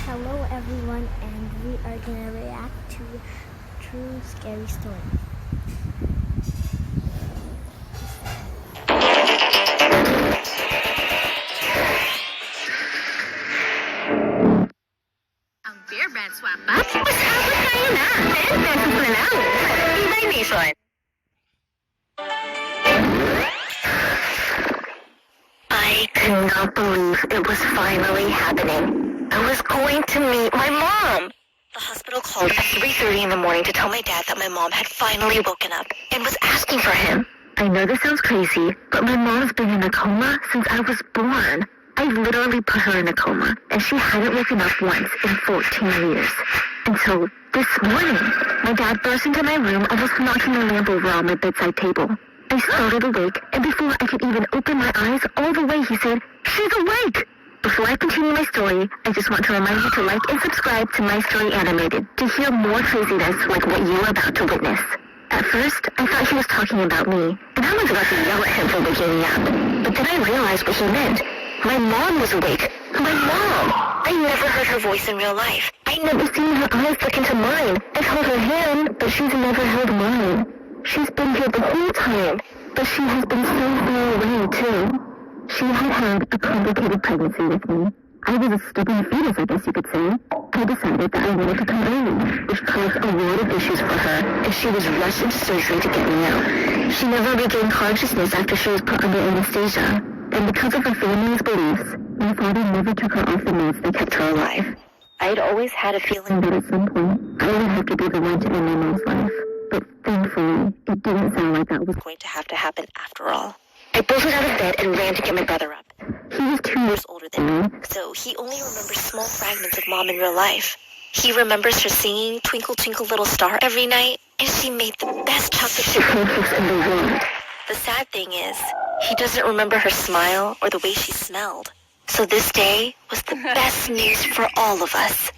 Hello everyone, and we are gonna react to True Scary Story. Ang Bear Brand Swap Pack, mas abot tayo na. 10 pesos na lang. Tibay Nation. I could not believe it was finally happening. I was going to meet my mom. The hospital called at 3:30 in the morning to tell my dad that my mom had finally woken up and was asking for him. I know this sounds crazy, but my mom's been in a coma since I was born. I literally put her in a coma, and she hadn't woken up once in 14 years. Until this morning, my dad burst into my room, almost knocking the lamp over on my bedside table. I started awake, and before I could even open my eyes all the way, he said, "She's awake!" Before I continue my story, I just want to remind you to like and subscribe to My Story Animated to hear more craziness like what you are about to witness. At first, I thought he was talking about me, and I was about to yell at him for waking me up. But then I realized what he meant. My mom was awake. My mom! I never heard her voice in real life. I never seen her eyes look into mine. I've held her hand, but she's never held mine. She's been here the whole time, but she has been so far away, too. She had a complicated pregnancy with me. I was a stubborn fetus, I guess you could say. I decided that I wanted to come early, which caused a lot of issues for her, and she was rushed into surgery to get me out. She never regained consciousness after she was put under anesthesia, and because of her family's beliefs, my father never took her off the meds that kept her alive. I had always had a feeling that at some point, I would have to be the one to end my mom's life. But thankfully, it didn't sound like that was going to happen after all. I bolted out of bed and ran to get my brother up. He was 2 years older than me, so he only remembers small fragments of Mom in real life. He remembers her singing Twinkle Twinkle Little Star every night, and she made the best chocolate chip pancakes in the world. The sad thing is, he doesn't remember her smile or the way she smelled. So this day was the best news for all of us.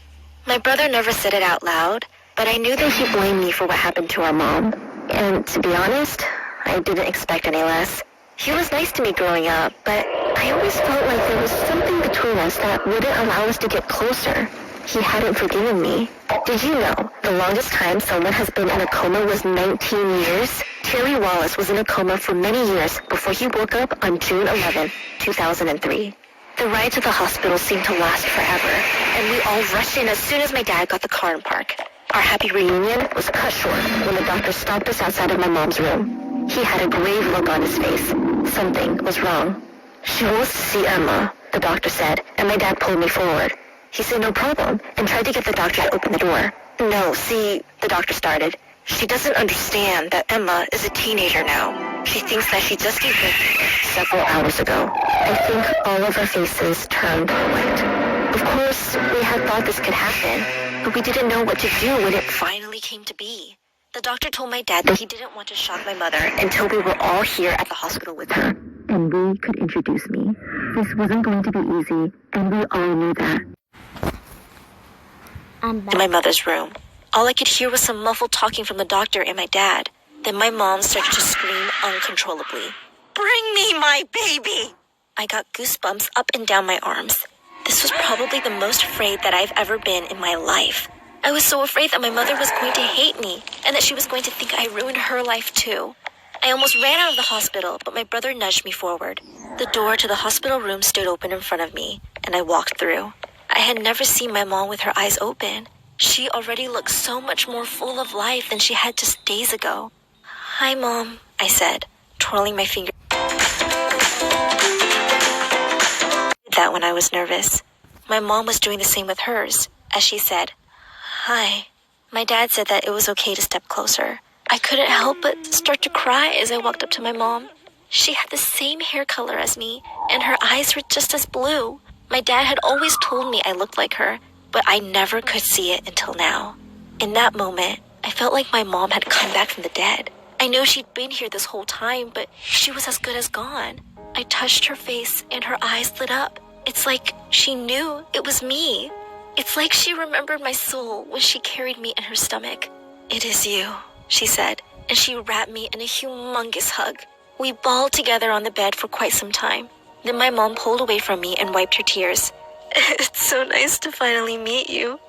My brother never said it out loud, but I knew that he blamed me for what happened to our mom. And to be honest, I didn't expect any less. He was nice to me growing up, but I always felt like there was something between us that wouldn't allow us to get closer. He hadn't forgiven me. Did you know the longest time someone has been in a coma was 19 years? Terry Wallace was in a coma for many years before he woke up on June 11, 2003. The ride to the hospital seemed to last forever, and we all rushed in as soon as my dad got the car in park. Our happy reunion was cut short when the doctor stopped us outside of my mom's room. He had a grave look on his face. Something was wrong. "She wants to see Emma," the doctor said, and my dad pulled me forward. He said no problem and tried to get the doctor to open the door. "No, see," the doctor started. "She doesn't understand that Emma is a teenager now. She thinks that she just gave birth several hours ago." I think all of our faces turned white. Of course, we had thought this could happen, but we didn't know what to do when it finally came to be. The doctor told my dad that he didn't want to shock my mother until we were all here at the hospital with her, and we could introduce me. This wasn't going to be easy, and we all knew that. I'm back. In my mother's room, all I could hear was some muffled talking from the doctor and my dad. Then my mom started to scream uncontrollably. "Bring me my baby!" I got goosebumps up and down my arms. This was probably the most afraid that I've ever been in my life. I was so afraid that my mother was going to hate me and that she was going to think I ruined her life too. I almost ran out of the hospital, but my brother nudged me forward. The door to the hospital room stood open in front of me, and I walked through. I had never seen my mom with her eyes open. She already looked so much more full of life than she had just days ago. "Hi, Mom," I said, twirling my finger. I did that when I was nervous. My mom was doing the same with hers, as she said, "Hi." My dad said that it was okay to step closer. I couldn't help but start to cry as I walked up to my mom. She had the same hair color as me, and her eyes were just as blue. My dad had always told me I looked like her, but I never could see it until now. In that moment, I felt like my mom had come back from the dead. I know she'd been here this whole time, but she was as good as gone. I touched her face, and her eyes lit up. It's like she knew it was me. It's like she remembered my soul when she carried me in her stomach. "It is you," she said, and she wrapped me in a humongous hug. We bawled together on the bed for quite some time. Then my mom pulled away from me and wiped her tears. It's so nice to finally meet you.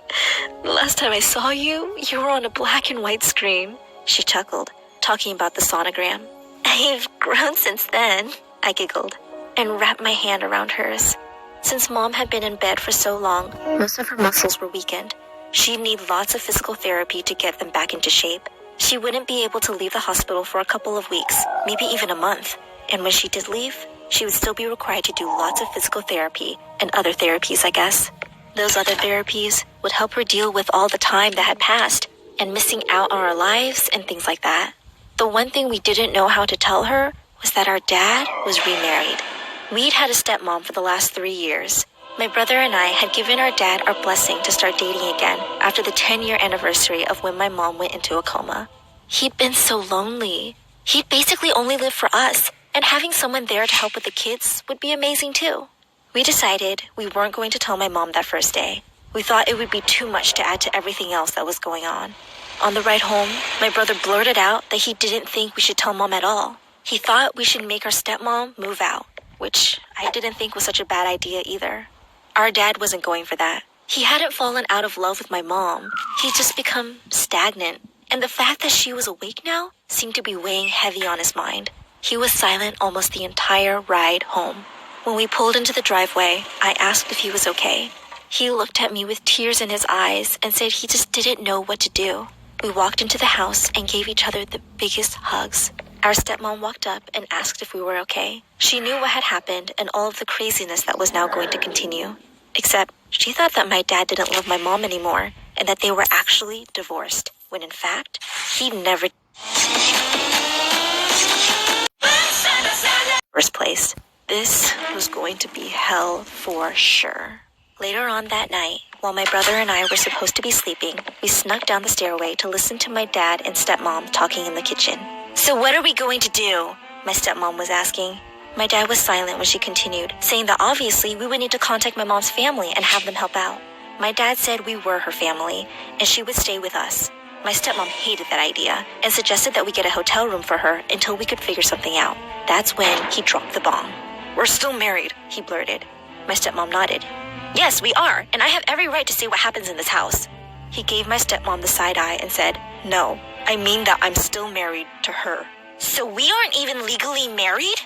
The last time I saw you, you were on a black and white screen. She chuckled, talking about the sonogram. I've grown since then, I giggled, and wrapped my hand around hers. Since Mom had been in bed for so long, most of her muscles were weakened. She'd need lots of physical therapy to get them back into shape. She wouldn't be able to leave the hospital for a couple of weeks, maybe even a month. And when she did leave, she would still be required to do lots of physical therapy and other therapies, I guess. Those other therapies would help her deal with all the time that had passed and missing out on our lives and things like that. The one thing we didn't know how to tell her was that our dad was remarried. We'd had a stepmom for the last 3 years. My brother and I had given our dad our blessing to start dating again after the 10-year anniversary of when my mom went into a coma. He'd been so lonely. He'd basically only lived for us, and having someone there to help with the kids would be amazing too. We decided we weren't going to tell my mom that first day. We thought it would be too much to add to everything else that was going on. On the ride home, my brother blurted out that he didn't think we should tell Mom at all. He thought we should make our stepmom move out, which I didn't think was such a bad idea either. Our dad wasn't going for that. He hadn't fallen out of love with my mom. He'd just become stagnant. And the fact that she was awake now seemed to be weighing heavy on his mind. He was silent almost the entire ride home. When we pulled into the driveway, I asked if he was okay. He looked at me with tears in his eyes and said he just didn't know what to do. We walked into the house and gave each other the biggest hugs. Our stepmom walked up and asked if we were okay. She knew what had happened and all of the craziness that was now going to continue. Except she thought that my dad didn't love my mom anymore and that they were actually divorced, when in fact, he never first place. This was going to be hell for sure. Later on that night, while my brother and I were supposed to be sleeping, we snuck down the stairway to listen to my dad and stepmom talking in the kitchen. So what are we going to do? My stepmom was asking. My dad was silent when she continued, saying that obviously we would need to contact my mom's family and have them help out. My dad said we were her family, and she would stay with us. My stepmom hated that idea and suggested that we get a hotel room for her until we could figure something out. That's when he dropped the bomb. We're still married, he blurted. My stepmom nodded. Yes, we are, and I have every right to say what happens in this house. He gave my stepmom the side eye and said, No, I mean that I'm still married to her. So we aren't even legally married?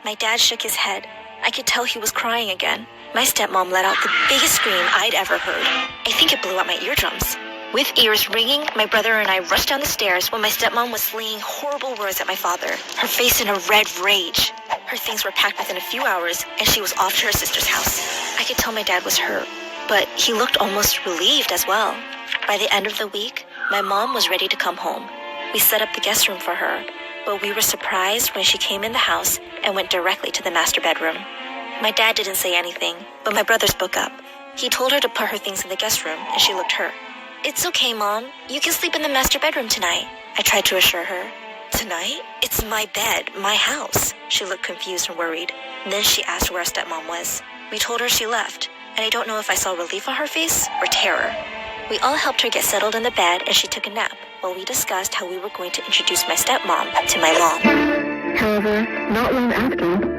My dad shook his head. I could tell he was crying again. My stepmom let out the biggest scream I'd ever heard. I think it blew out my eardrums. With ears ringing, my brother and I rushed down the stairs when my stepmom was slinging horrible words at my father, her face in a red rage. Her things were packed within a few hours, and she was off to her sister's house. I could tell my dad was hurt, but he looked almost relieved as well. By the end of the week, my mom was ready to come home. We set up the guest room for her, but we were surprised when she came in the house and went directly to the master bedroom. My dad didn't say anything, but my brother spoke up. He told her to put her things in the guest room, and she looked hurt. It's okay, Mom. You can sleep in the master bedroom tonight, I tried to assure her. Tonight? It's my bed, my house. She looked confused and worried. Then she asked where our stepmom was. We told her she left, and I don't know if I saw relief on her face or terror. We all helped her get settled in the bed, and she took a nap while we discussed how we were going to introduce my stepmom to my mom. However, not long after,